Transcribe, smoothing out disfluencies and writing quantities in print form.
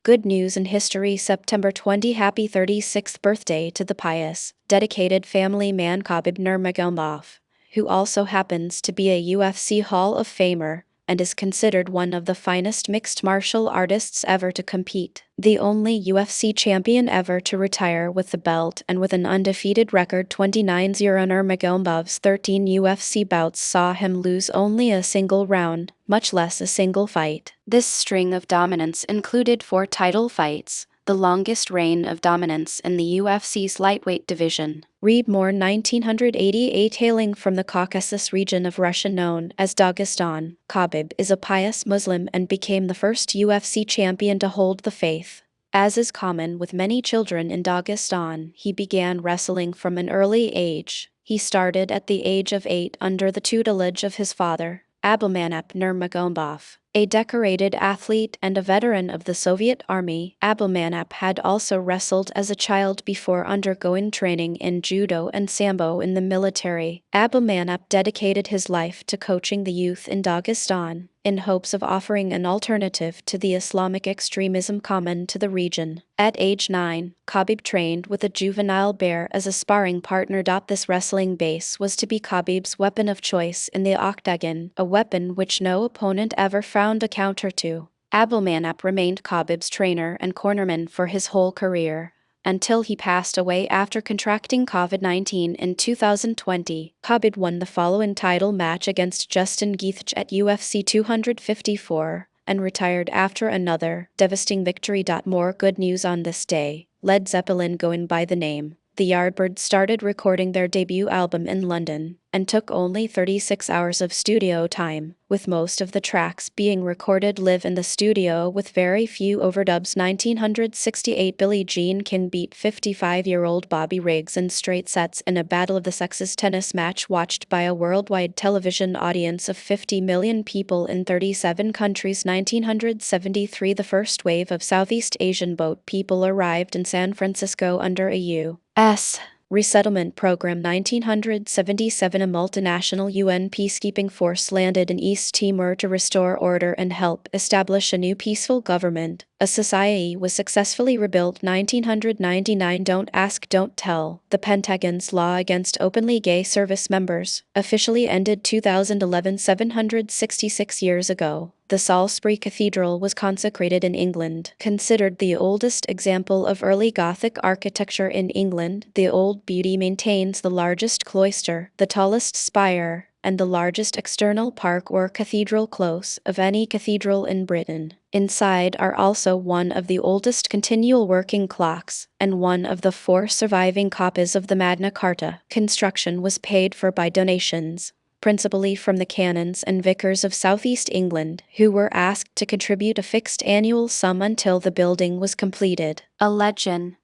Good news in history. September 20. Happy 36th birthday to the pious, dedicated family man Khabib Nurmagomedov, who also happens to be a UFC Hall of Famer and is considered one of the finest mixed martial artists ever to compete. The only UFC champion ever to retire with the belt and with an undefeated record 29-0. Nurmagomedov's 13 UFC bouts saw him lose only a single round, much less a single fight. This string of dominance included 4 title fights, the longest reign of dominance in the UFC's lightweight division. Read more. 1988. Hailing from the Caucasus region of Russia known as Dagestan, Khabib is a pious Muslim and became the first UFC champion to hold the faith. As is common with many children in Dagestan, he began wrestling from an early age. He started at the age of 8 under the tutelage of his father, Khabib Nurmagomedov. A decorated athlete and a veteran of the Soviet Army, Khabib had also wrestled as a child before undergoing training in judo and sambo in the military. Khabib dedicated his life to coaching the youth in Dagestan, in hopes of offering an alternative to the Islamic extremism common to the region. At age 9, Khabib trained with a juvenile bear as a sparring partner. This wrestling base was to be Khabib's weapon of choice in the octagon, a weapon which no opponent ever found a counter to. Khabib remained Khabib's trainer and cornerman for his whole career, until he passed away after contracting COVID-19 in 2020. Khabib won the following title match against Justin Gaethje at UFC 254, and retired after another devastating victory. More good news on this day. Led Zeppelin, going by the name The Yardbirds, started recording their debut album in London, and took only 36 hours of studio time, with most of the tracks being recorded live in the studio with very few overdubs. 1968. Billie Jean King beat 55-year-old Bobby Riggs in straight sets in a battle of the sexes tennis match watched by a worldwide television audience of 50 million people in 37 countries. 1973. The first wave of Southeast Asian boat people arrived in San Francisco under a U.S. resettlement program. 1977. A multinational UN peacekeeping force landed in East Timor to restore order and help establish a new peaceful government. A society was successfully rebuilt. 1999. Don't ask, don't tell. The Pentagon's law against openly gay service members officially ended 2011. 766 years ago, the Salisbury Cathedral was consecrated in England. Considered the oldest example of early Gothic architecture in England, the Old Beauty maintains the largest cloister, the tallest spire, and the largest external park or cathedral close of any cathedral in Britain. Inside are also one of the oldest continual working clocks, and one of the 4 surviving copies of the Magna Carta. Construction was paid for by donations, principally from the canons and vicars of southeast England, who were asked to contribute a fixed annual sum until the building was completed. A legend